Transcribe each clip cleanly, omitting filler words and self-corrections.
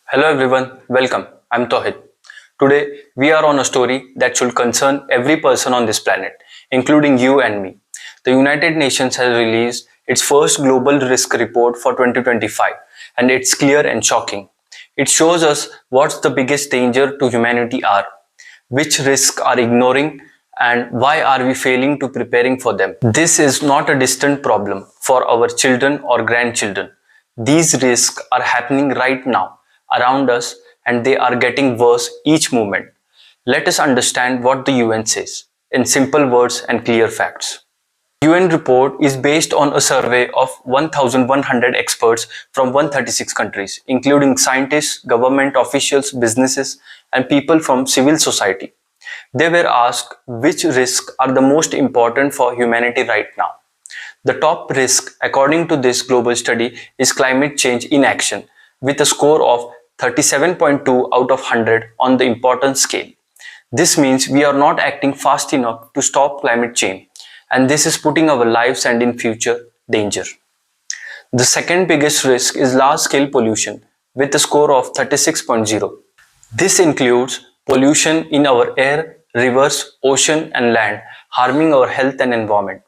Hello everyone, welcome. I'm Tohid. Today we are on a story that should concern every person on this planet, including you and me. The United Nations has released its first global risk report for 2025 and it's clear and shocking. It shows us what's the biggest danger to humanity are, which risks are ignoring and why are we failing to preparing for them. This is not a distant problem for our children or grandchildren. These risks are happening right now around us and they are getting worse each moment. Let us understand what the UN says in simple words and clear facts. The UN report is based on a survey of 1,100 experts from 136 countries, including scientists, government officials, businesses, and people from civil society. They were asked which risks are the most important for humanity right now. The top risk, according to this global study, is climate change inaction, with a score of 37.2 out of 100 on the importance scale. This means we are not acting fast enough to stop climate change, and this is putting our lives and in future danger. The second biggest risk is large-scale pollution, with a score of 36.0. This includes pollution in our air, rivers, ocean and land, harming our health and environment.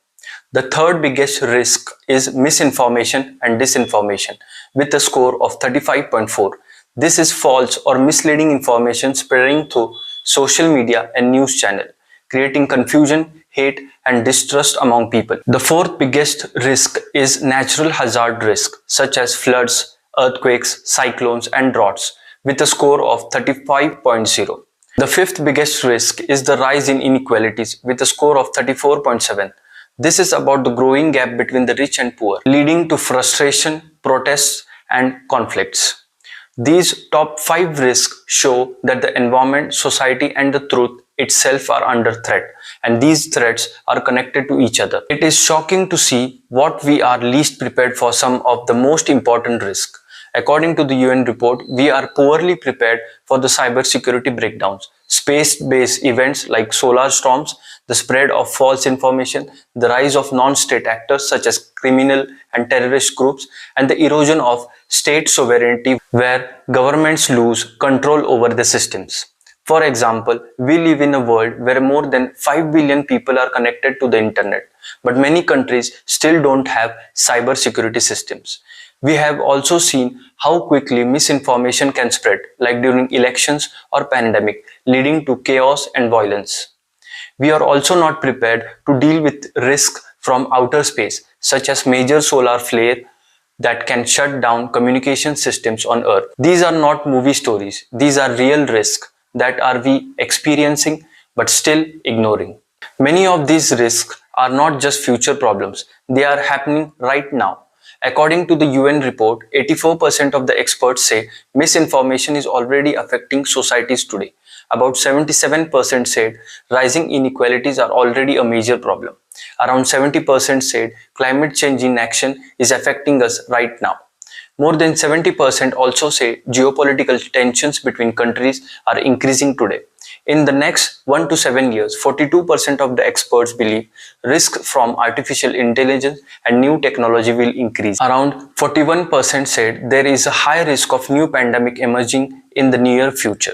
The third biggest risk is misinformation and disinformation, with a score of 35.4. This is false or misleading information spreading through social media and news channels, creating confusion, hate and distrust among people. The fourth biggest risk is natural hazard risk, such as floods, earthquakes, cyclones and droughts, with a score of 35.0. The fifth biggest risk is the rise in inequalities, with a score of 34.7. This is about the growing gap between the rich and poor, leading to frustration, protests and conflicts. These top 5 risks show that the environment, society and the truth itself are under threat, and these threats are connected to each other. It is shocking to see what we are least prepared for some of the most important risks. According to the UN report, we are poorly prepared for the cybersecurity breakdowns, space-based events like solar storms, the spread of false information, the rise of non-state actors such as criminal and terrorist groups, and the erosion of state sovereignty where governments lose control over the systems. For example, we live in a world where more than 5 billion people are connected to the internet, but many countries still don't have cybersecurity systems. We have also seen how quickly misinformation can spread, like during elections or pandemic, leading to chaos and violence. We are also not prepared to deal with risk from outer space, such as major solar flare that can shut down communication systems on Earth. These are not movie stories. These are real risks that are we experiencing but still ignoring. Many of these risks are not just future problems. They are happening right now. According to the UN report, 84% of the experts say misinformation is already affecting societies today. About 77% said rising inequalities are already a major problem. Around 70% said climate change inaction is affecting us right now. More than 70% also say geopolitical tensions between countries are increasing today. In the next 1 to 7 years, 42% of the experts believe risk from artificial intelligence and new technology will increase. Around 41% said there is a high risk of new pandemic emerging in the near future.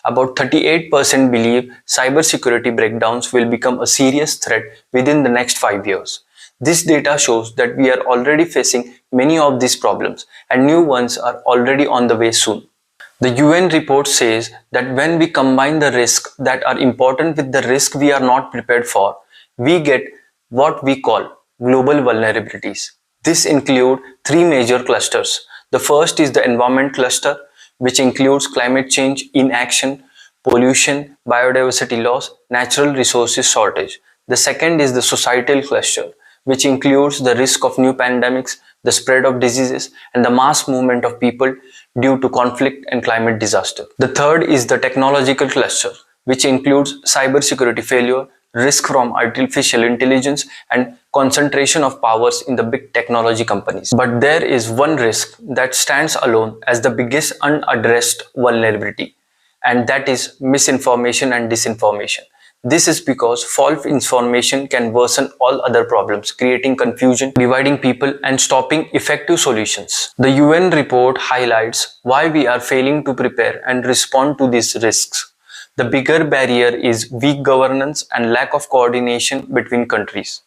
About 38% believe cybersecurity breakdowns will become a serious threat within the next 5 years. This data shows that we are already facing many of these problems and new ones are already on the way soon. The UN report says that when we combine the risks that are important with the risk we are not prepared for, we get what we call global vulnerabilities. This includes 3 major clusters. The first is the environment cluster, which includes climate change, inaction, pollution, biodiversity loss, natural resources shortage. The second is the societal cluster, which includes the risk of new pandemics, the spread of diseases, and the mass movement of people due to conflict and climate disaster. The third is the technological cluster, which includes cybersecurity failure, risk from artificial intelligence, and concentration of powers in the big technology companies. But there is one risk that stands alone as the biggest unaddressed vulnerability, and that is misinformation and disinformation. This is because false information can worsen all other problems, creating confusion, dividing people, and stopping effective solutions. The UN report highlights why we are failing to prepare and respond to these risks. The bigger barrier is weak governance and lack of coordination between countries.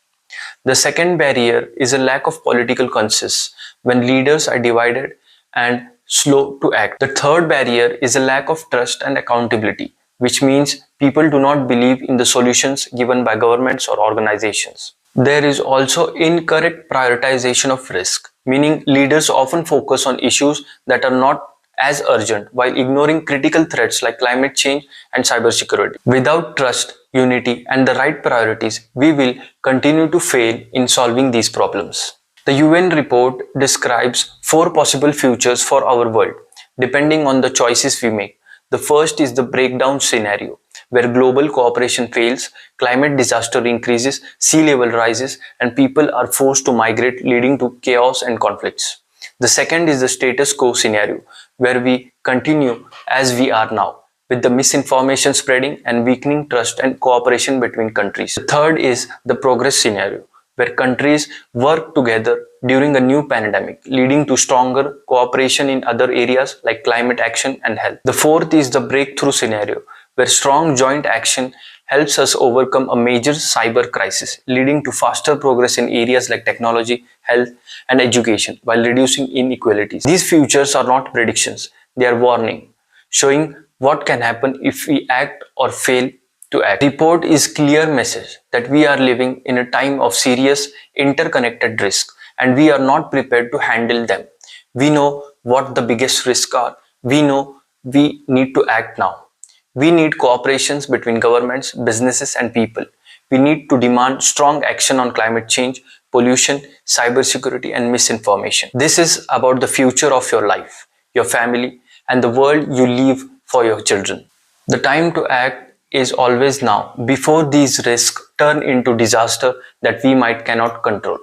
The second barrier is a lack of political consensus when leaders are divided and slow to act. The third barrier is a lack of trust and accountability, which means people do not believe in the solutions given by governments or organizations. There is also incorrect prioritization of risk, meaning leaders often focus on issues that are not as urgent while ignoring critical threats like climate change and cybersecurity. Without trust, unity, and the right priorities, we will continue to fail in solving these problems. The UN report describes four possible futures for our world, depending on the choices we make. The first is the breakdown scenario, where global cooperation fails, climate disaster increases, sea level rises, and people are forced to migrate, leading to chaos and conflicts. The second is the status quo scenario, where we continue as we are now, with the misinformation spreading and weakening trust and cooperation between countries. The third is the progress scenario, where countries work together during a new pandemic, leading to stronger cooperation in other areas like climate action and health. The fourth is the breakthrough scenario, where strong joint action helps us overcome a major cyber crisis, leading to faster progress in areas like technology, health, and education, while reducing inequalities. These futures are not predictions, they are warning, showing what can happen if we act or fail to act. The report is clear message that we are living in a time of serious interconnected risk and we are not prepared to handle them. We know what the biggest risks are. We know we need to act now. We need cooperations between governments, businesses, and people. We need to demand strong action on climate change, pollution, cybersecurity, and misinformation. This is about the future of your life, your family, and the world you leave for your children. The time to act is always now, before these risks turn into disaster that we might cannot control.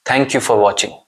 Thank you for watching.